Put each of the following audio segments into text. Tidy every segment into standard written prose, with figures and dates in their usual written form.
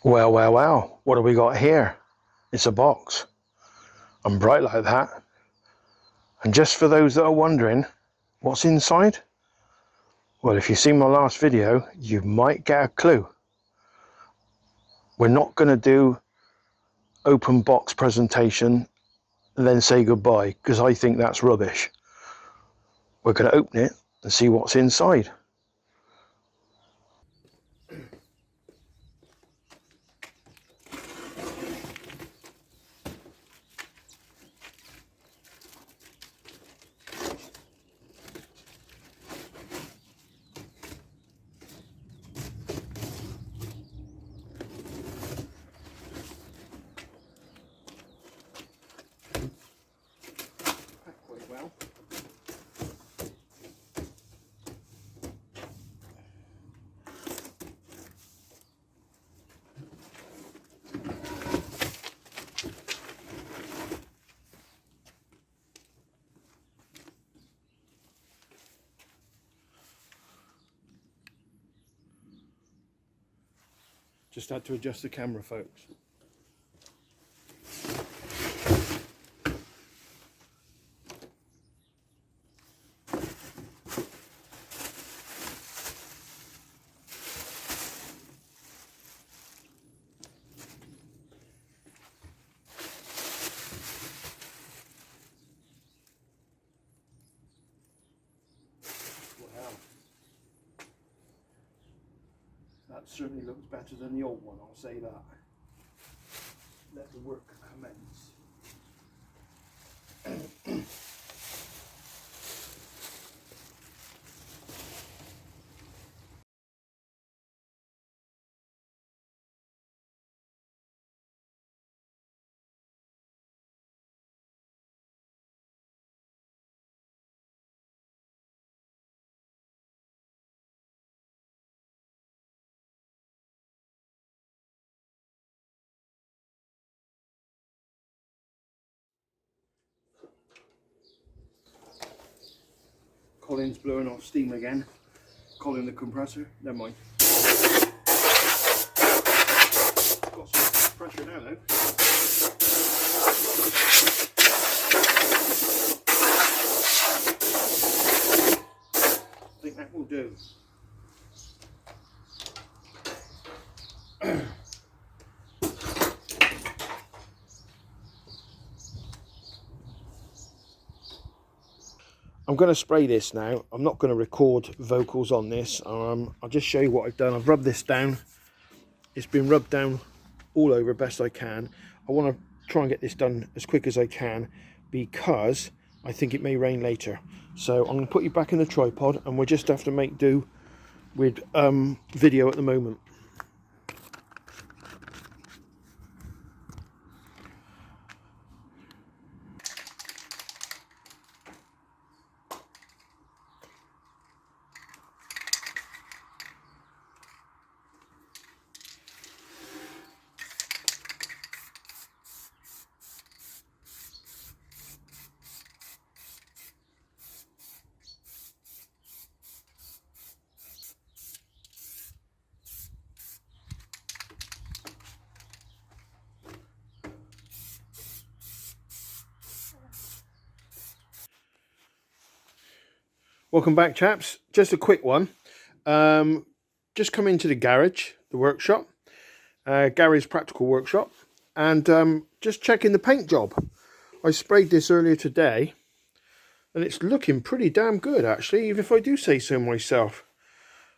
Well, what have we got here? It's a box. I'm bright like that. And just for those that are wondering, what's inside? Well, if you've seen my last video, you might get a clue. We're not going to do open box presentation and then say goodbye, because I think that's rubbish. We're going to open it and see what's inside. Quite well. Just had to adjust the camera, folks. Wow. That certainly looks better than the old one, I'll say that. Let the work commence. Colin's blowing off steam again. Colin the compressor, never mind. Got some pressure now though. I think that will do. I'm going to spray this now. I'm not going to record vocals on this. I'll just show you what I've done. I've rubbed this down. It's been rubbed down all over best I can. I want to try and get this done as quick as I can because I think it may rain later. So I'm going to put you back in the tripod and we'll just have to make do with video at the moment. Welcome back, chaps. Just a quick one. Just come into the garage, the workshop, Gary's practical workshop, and just checking the paint job. I sprayed this earlier today, and it's looking pretty damn good, actually, even if I do say so myself.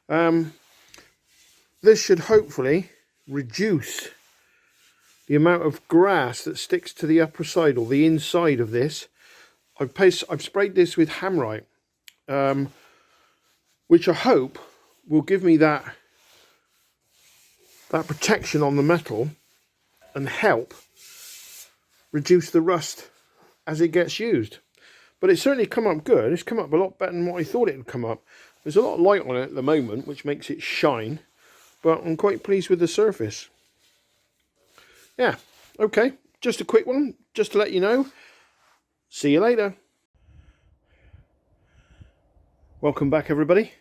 This should hopefully reduce the amount of grass that sticks to the upper side or the inside of this. I've sprayed this with hammerite. Which I hope will give me that protection on the metal and help reduce the rust as it gets used. But it's certainly come up good. It's come up a lot better than what I thought it would come up. There's a lot of light on it at the moment, which makes it shine, but I'm quite pleased with the surface. Yeah, okay, just a quick one, just to let you know. See you later. Welcome back, everybody.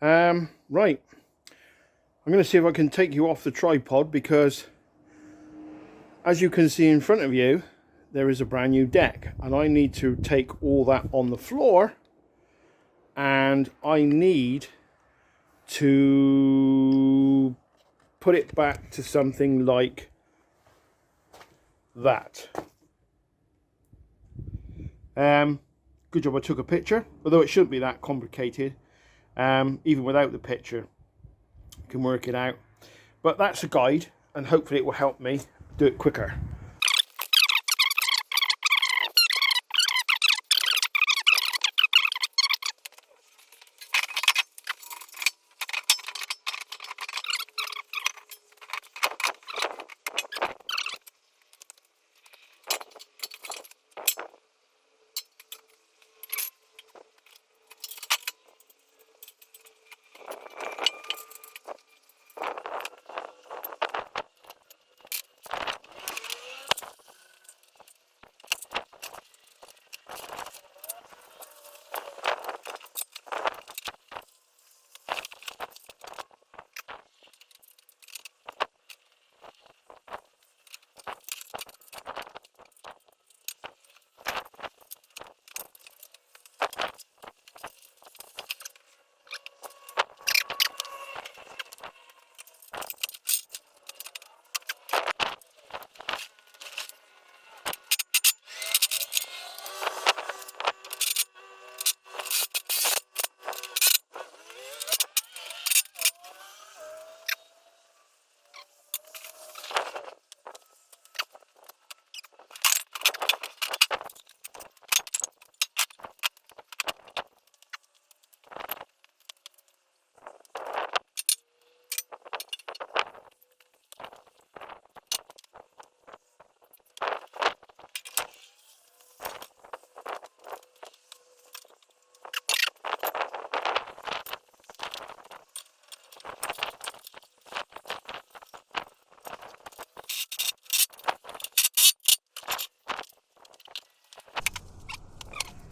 Right, I'm going to see if I can take you off the tripod, because as you can see in front of you, there is a brand new deck, and I need to take all that on the floor, and I need to put it back to something like that. Good job I took a picture, although it shouldn't be that complicated. Even without the picture, you can work it out. But that's a guide, and hopefully it will help me do it quicker.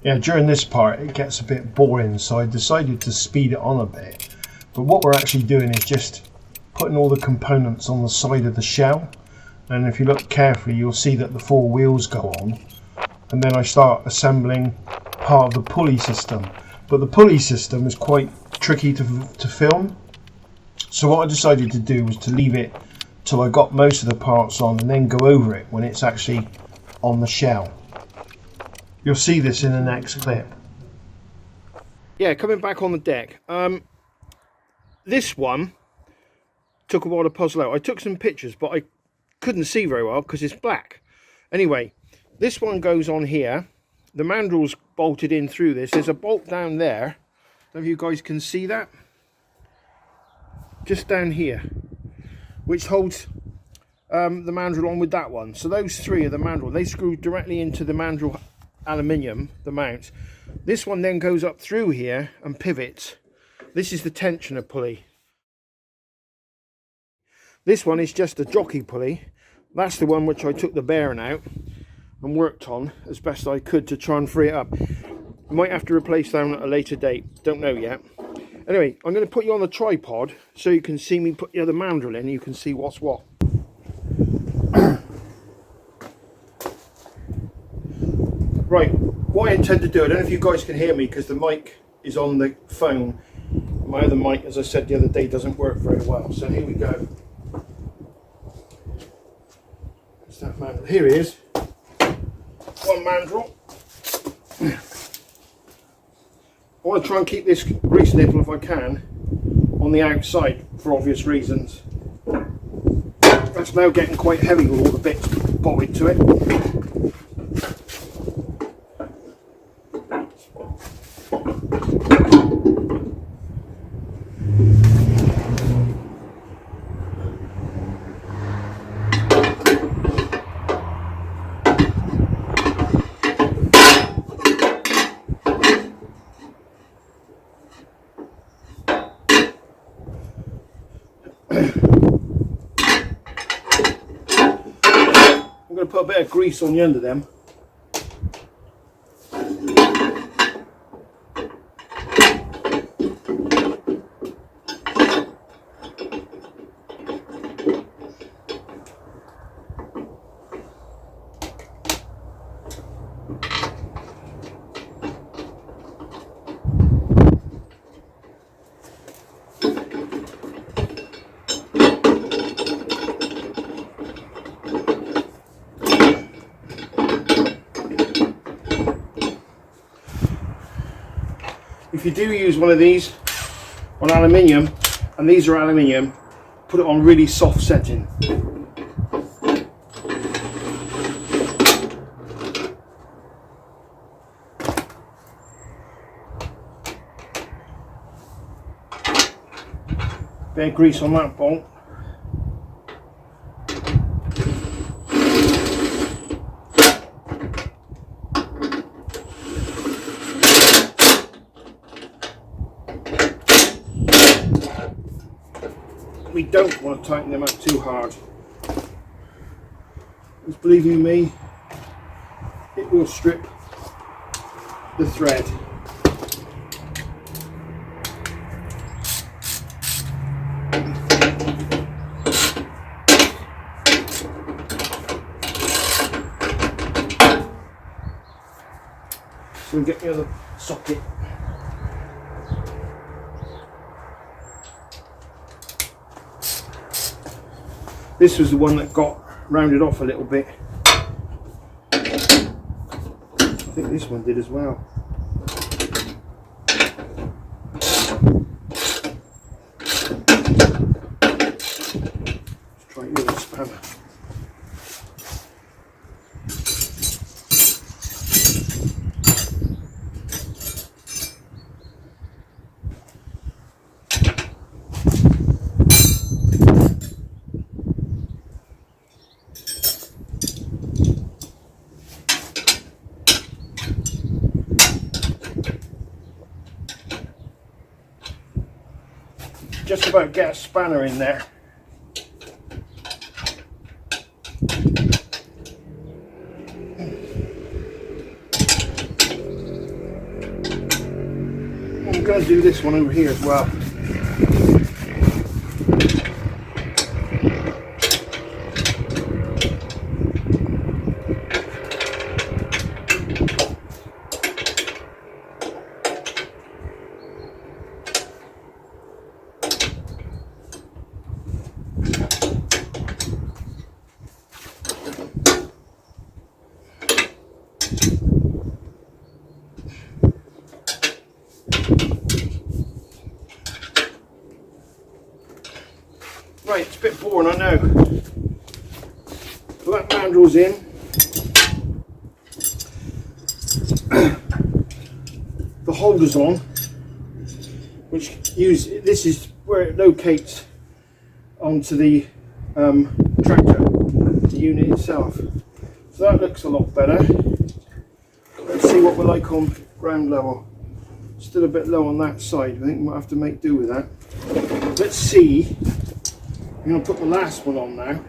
Yeah, during this part it gets a bit boring, so I decided to speed it on a bit. But what we're actually doing is just putting all the components on the side of the shell, and if you look carefully you'll see that the 4 wheels go on, and then I start assembling part of the pulley system. But the pulley system is quite tricky to film, so what I decided to do was to leave it till I got most of the parts on and then go over it when it's actually on the shell. You'll see this in the next clip. Yeah, coming back on the deck. This one took a while to puzzle out. I took some pictures, but I couldn't see very well because it's black. Anyway, this one goes on here. The mandrels bolted in through this. There's a bolt down there. I don't know if you guys can see that. Just down here, which holds the mandrel on with that one. So those 3 are the mandrel. They screw directly into the mandrel aluminium, the mounts. This one then goes up through here and pivots. This is the tensioner pulley. This one is just a jockey pulley. That's the one which I took the bearing out and worked on as best I could to try and free it up. Might have to replace that at a later date, don't know yet. Anyway, I'm going to put you on the tripod so you can see me put the other mandrel in and you can see what's what. Right, what I intend to do, I don't know if you guys can hear me because the mic is on the phone. My other mic, as I said the other day, doesn't work very well. So here we go. Where's that mandrel? Here he is. One mandrel. I want to try and keep this grease nipple, if I can, on the outside for obvious reasons. That's now getting quite heavy with all the bits bolted to it. I'm going to put a bit of grease on the end of them. If you do use one of these on aluminium, and these are aluminium, put it on really soft setting. Bit of grease on that bolt. We don't want to tighten them up too hard, because believe you me, it will strip the thread. So we'll get the other socket. This was the one that got rounded off a little bit. I think this one did as well. Let's try it with a spanner. Just about get a spanner in there. I'm going to do this one over here as well. Right, it's a bit boring, I know. Put that mandrels in. The holders on, which this is where it locates onto the tractor, the unit itself. So that looks a lot better. Let's see what we're like on ground level. Still a bit low on that side. I think we might have to make do with that. Let's see. I'm going to put the last one on now.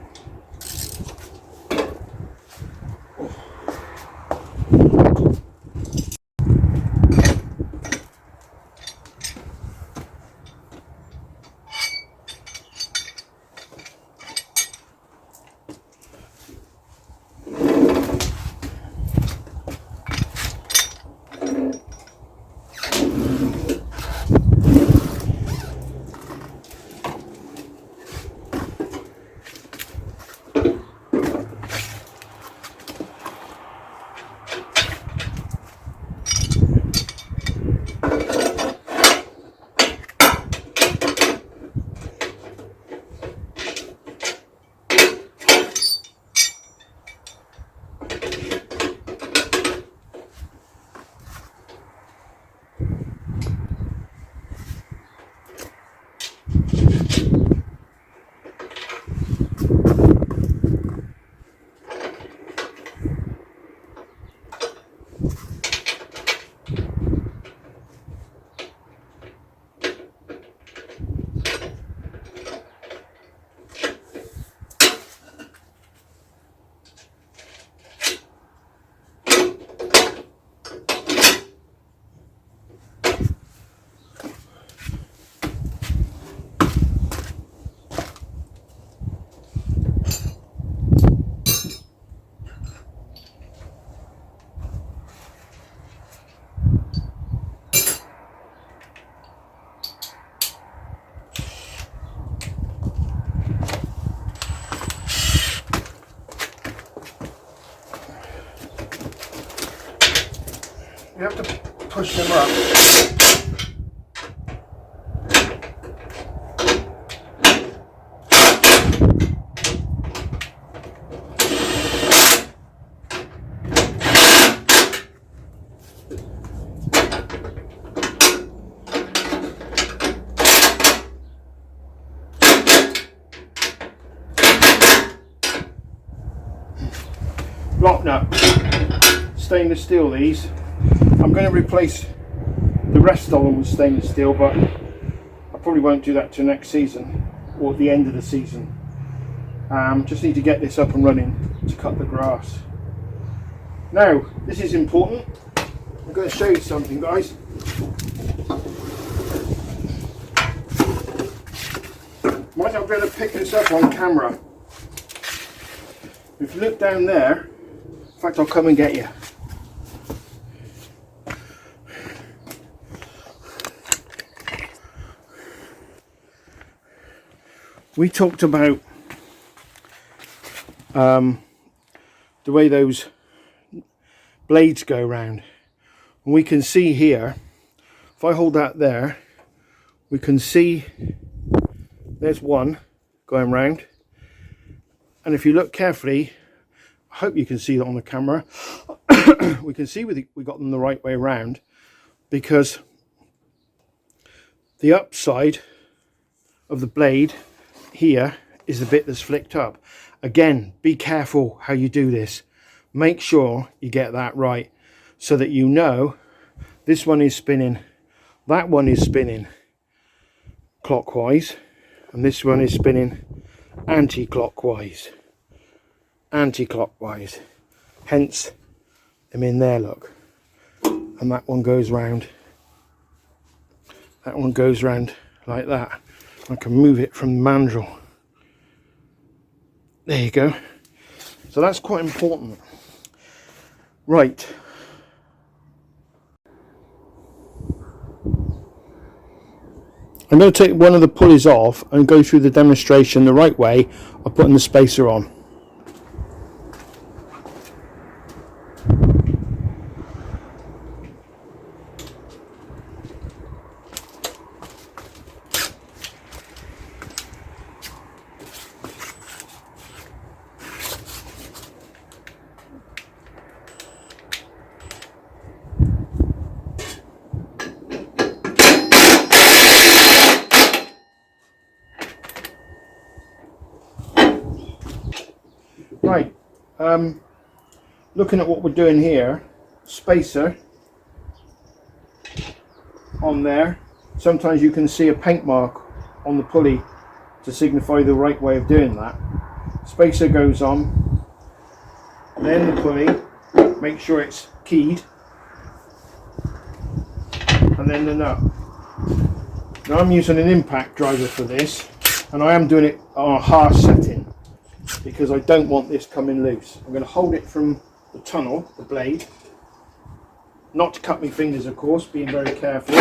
You have to push them up. lock nut, stainless steel these. I'm going to replace the rest of them with stainless steel, but I probably won't do that till next season or at the end of the season. Just need to get this up and running to cut the grass. Now, this is important. I'm going to show you something, guys. Might not be able to pick this up on camera. If you look down there, in fact I'll come and get you. We talked about the way those blades go round. And we can see here, if I hold that there, we can see there's one going round. And if you look carefully, I hope you can see that on the camera, we can see we got them the right way around, because the upside of the blade here is the bit that's flicked up. Again, be careful how you do this. Make sure you get that right, so that you know this one is spinning, that one is spinning clockwise, and this one is spinning anti-clockwise. Hence them in there, look. And that one goes round. That one goes round like that. I can move it from the mandrel. There you go. So that's quite important. Right. I'm going to take one of the pulleys off and go through the demonstration the right way of putting the spacer on. Right, looking at what we're doing here, spacer on there. Sometimes you can see a paint mark on the pulley to signify the right way of doing that. Spacer goes on, then the pulley, make sure it's keyed, and then the nut. Now I'm using an impact driver for this, and I am doing it on a harsh setting, because I don't want this coming loose. I'm going to hold it from the tunnel, the blade, not to cut my fingers of course, being very careful.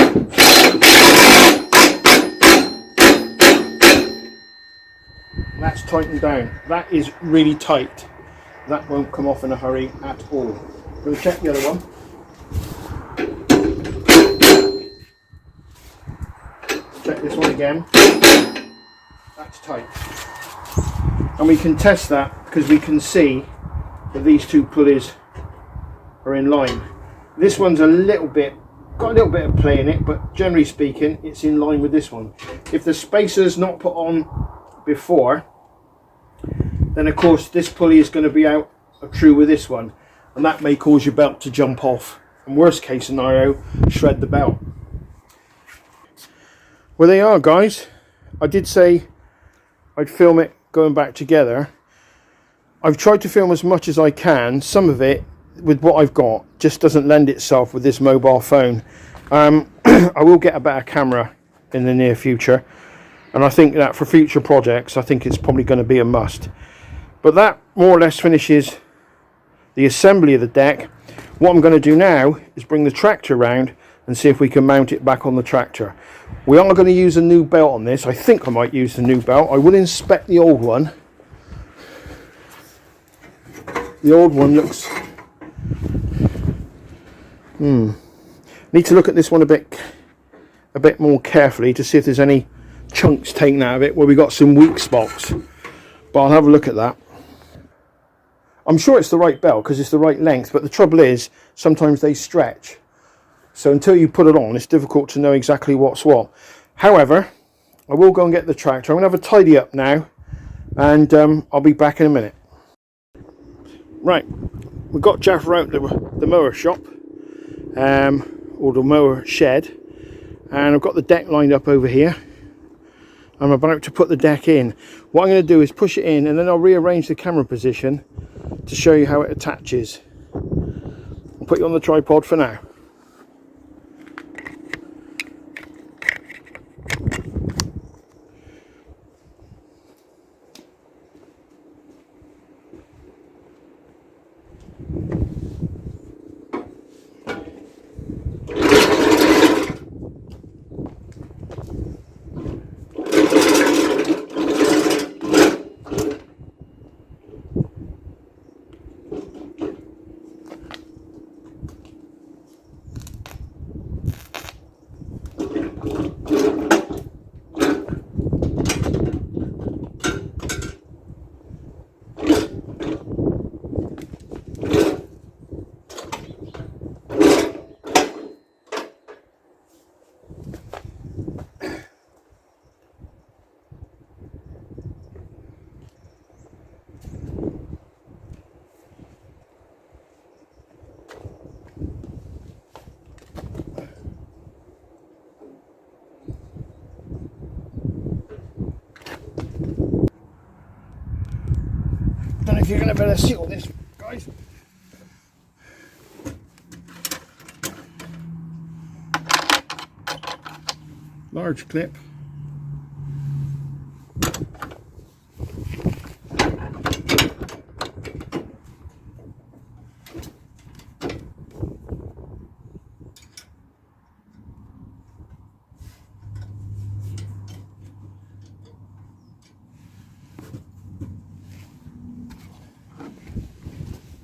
That's tightened down. That is really tight. That won't come off in a hurry at all. I'm going to check the other one. Check this one again. That's tight. And we can test that because we can see that these two pulleys are in line. This one's got a little bit of play in it, but generally speaking it's in line with this one. If the spacer's not put on before, then of course this pulley is going to be out true with this one, and that may cause your belt to jump off, and worst case scenario, shred the belt. Well, they are, guys. I did say I'd film it going back together. I've tried to film as much as I can. Some of it with what I've got just doesn't lend itself with this mobile phone. I will get a better camera in the near future, and I think that for future projects I think it's probably going to be a must. But that more or less finishes the assembly of the deck. What I'm going to do now is bring the tractor around and see if we can mount it back on the tractor. We are going to use a new belt on this. I think I might use the new belt. I will inspect the old one. The old one looks... Need to look at this one a bit more carefully to see if there's any chunks taken out of it where we got some weak spots. But I'll have a look at that. I'm sure it's the right belt because it's the right length, but the trouble is sometimes they stretch. So until you put it on, it's difficult to know exactly what's what. However, I will go and get the tractor. I'm going to have a tidy up now, and I'll be back in a minute. Right, we've got Jaffa out the mower shop, or the mower shed, and I've got the deck lined up over here. I'm about to put the deck in. What I'm going to do is push it in, and then I'll rearrange the camera position to show you how it attaches. I'll put you on the tripod for now. Don't know if you're going to be able to see all this, guys. Large clip.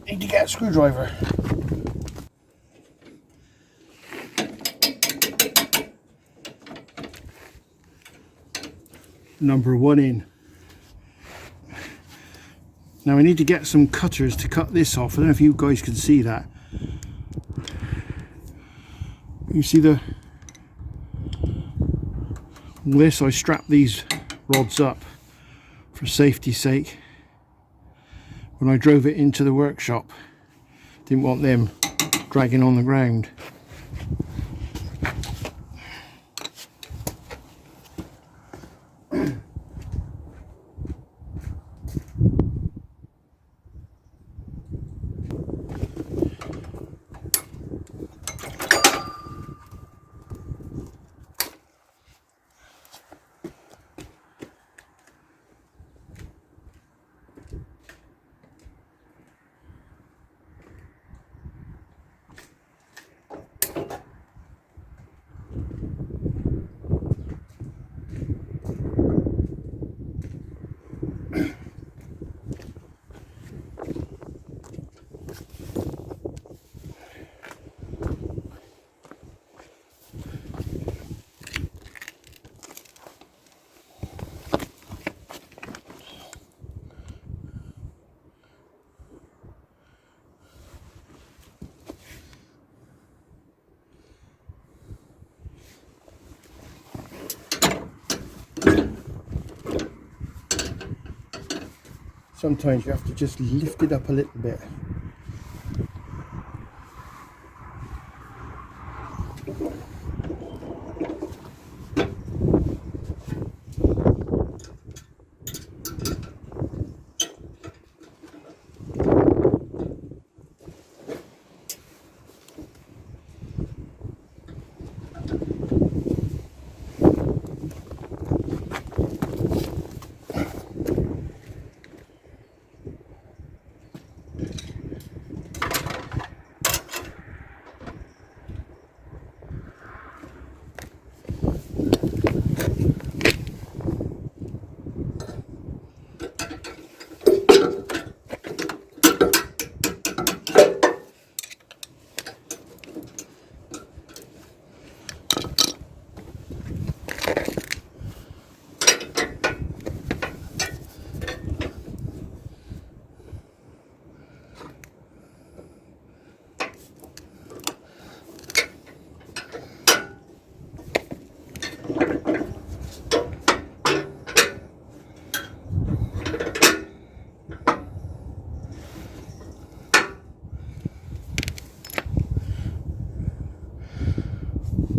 Need to get a screwdriver. Number 1 in. Now I need to get some cutters to cut this off. I don't know if you guys can see that. You see this, I strapped these rods up for safety's sake. When I drove it into the workshop, didn't want them dragging on the ground. Sometimes you have to just lift it up a little bit.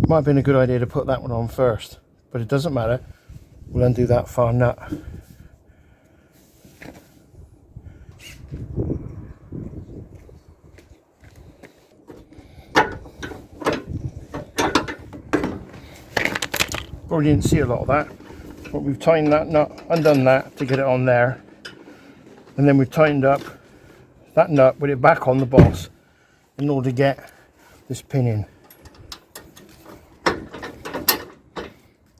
Might have been a good idea to put that one on first, but it doesn't matter. We'll undo that far nut. Probably didn't see a lot of that, but we've tightened that nut, undone that to get it on there, and then we've tightened up that nut, put it back on the boss in order to get this pin in.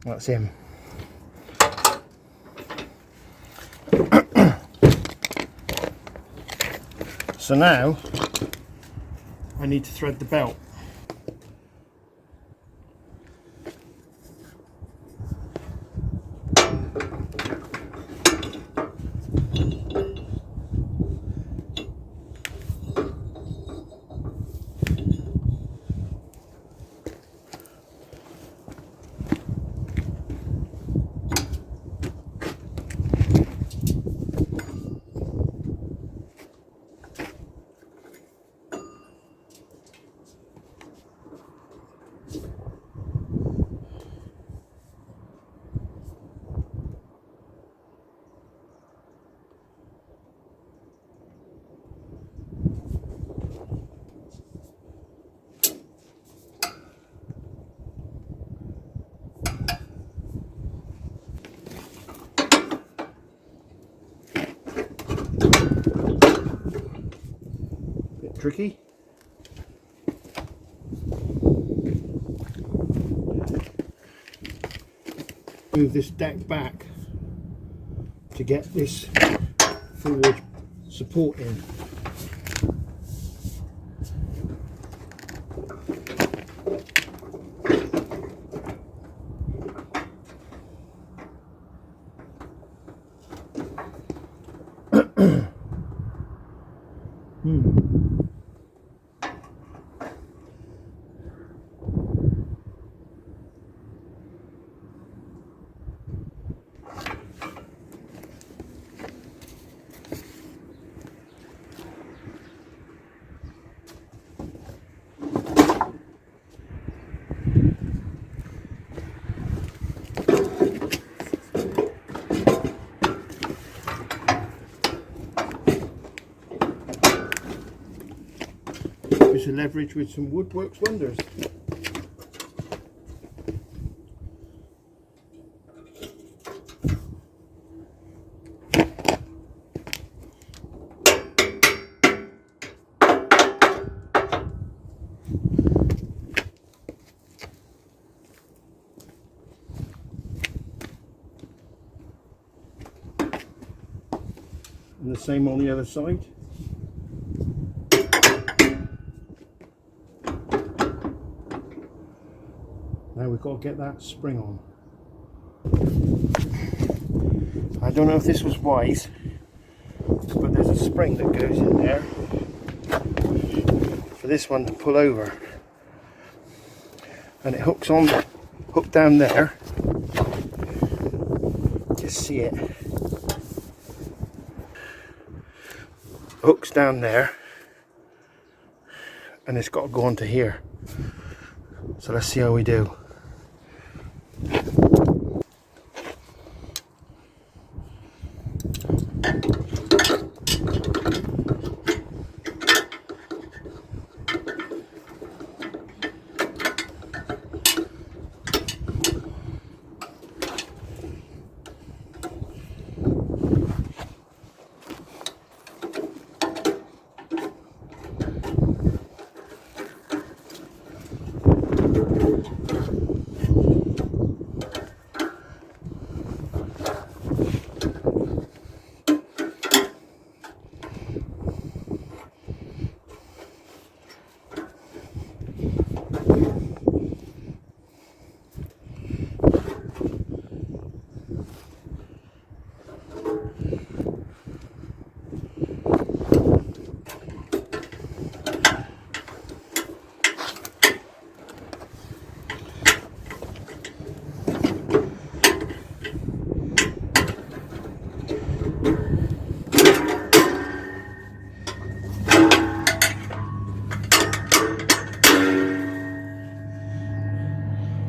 That's him. So now I need to thread the belt. Tricky. Move this deck back to get this forward support in. To leverage with some wood works wonders. And the same on the other side. Now we've got to get that spring on. I don't know if this was wise, but there's a spring that goes in there for this one to pull over, and it hooks on, hook down there. Just see it. Hooks down there, and it's got to go onto here. So let's see how we do.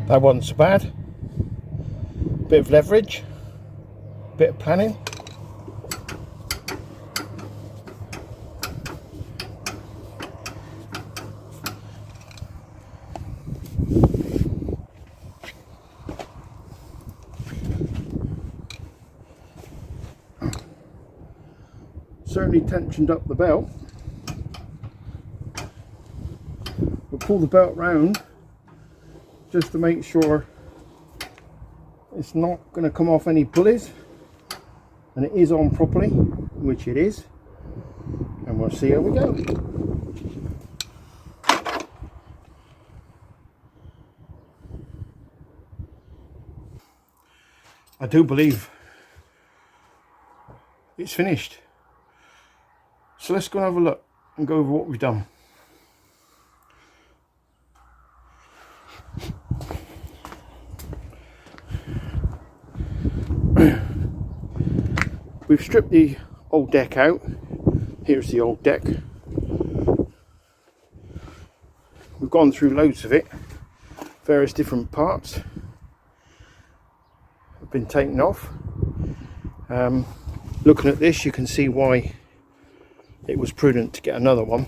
That wasn't so bad. Bit of leverage, bit of planning. Certainly tensioned up the belt. We'll pull the belt round just to make sure it's not going to come off any pulleys, and it is on properly, which it is, and we'll see how we go. I do believe it's finished, so let's go and have a look and go over what we've done. We've stripped the old deck out. Here's the old deck. We've gone through loads of it, various different parts have been taken off. Looking at this, you can see why it was prudent to get another one.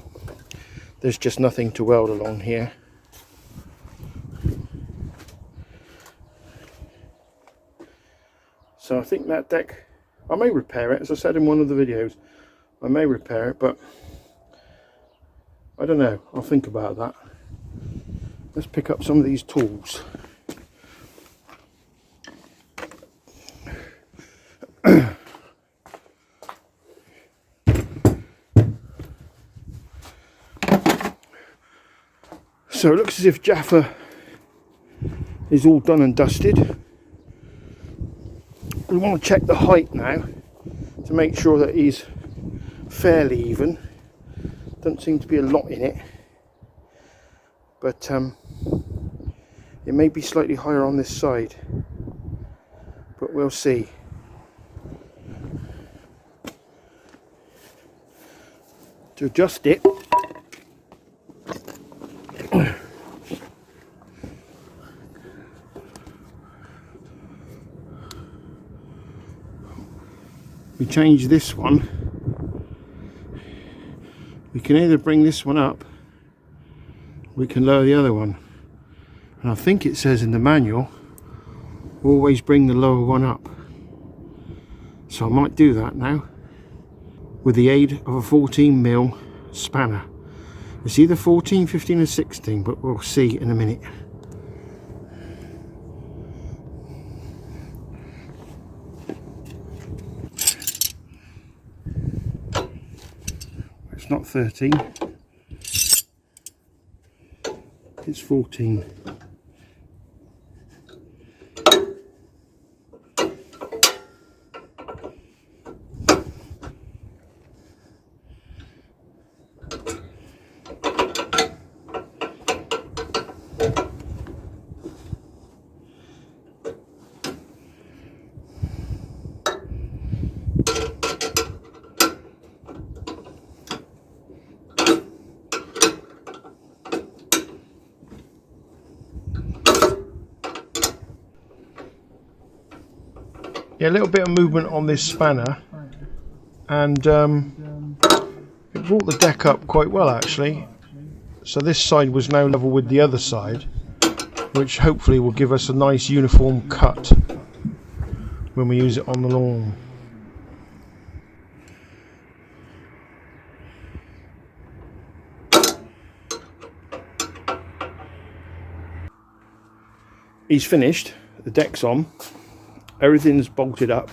There's just nothing to weld along here. So I think that deck, I may repair it, as I said in one of the videos. I may repair it, but I don't know. I'll think about that. Let's pick up some of these tools. So it looks as if Jaffa is all done and dusted. We want to check the height now to make sure that he's fairly even. Doesn't seem to be a lot in it, but it may be slightly higher on this side, but we'll see. To adjust it, we change this one. We can either bring this one up, we can lower the other one, and I think it says in the manual always bring the lower one up, so I might do that now with the aid of a 14mm spanner. It's either 14, 15 or 16, but we'll see in a minute. It's not 13, it's 14. Yeah, a little bit of movement on this spanner, and it brought the deck up quite well actually. So this side was now level with the other side, which hopefully will give us a nice uniform cut when we use it on the lawn. He's finished, the deck's on. Everything's bolted up,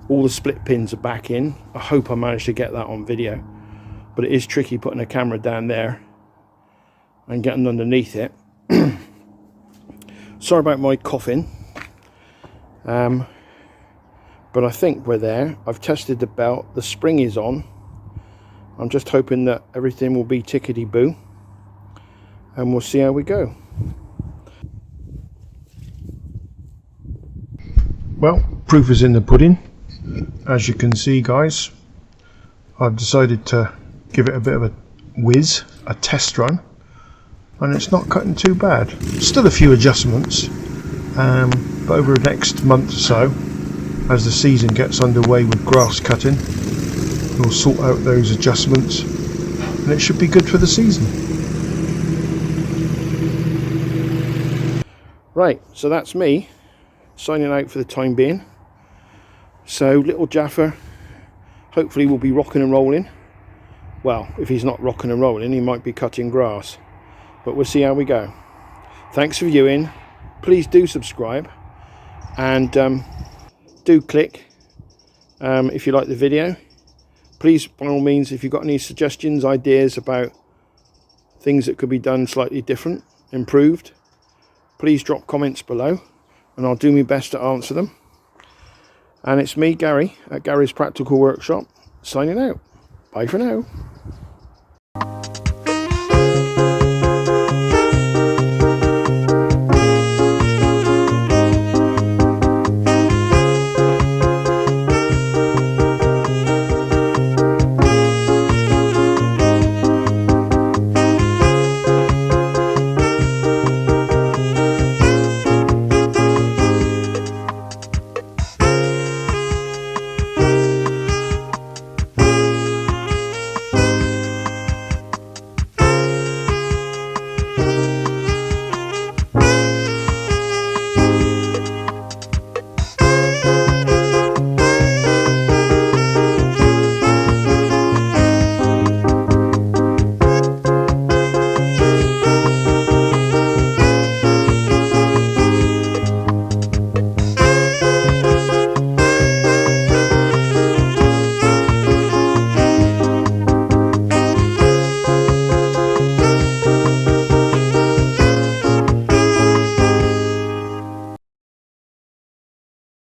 all the split pins are back in. I hope I managed to get that on video, but it is tricky putting a camera down there and getting underneath it. Sorry about my coughing, but I think we're there. I've tested the belt, the spring is on. I'm just hoping that everything will be tickety-boo, and we'll see how we go. Well, proof is in the pudding. As you can see, guys, I've decided to give it a bit of a whiz, a test run. and it's not cutting too bad. Still a few adjustments, but over the next month or so, as the season gets underway with grass cutting, we'll sort out those adjustments and it should be good for the season. Right, so that's me signing out for the time being. So little Jaffa hopefully will be rocking and rolling. Well, if he's not rocking and rolling, he might be cutting grass, but we'll see how we go. Thanks for viewing. Please do subscribe and do click if you like the video. Please, by all means, if you've got any suggestions, ideas about things that could be done slightly different, improved, please drop comments below and I'll do my best to answer them. And it's me, Gary, at Gary's Practical Workshop, signing out. Bye for now.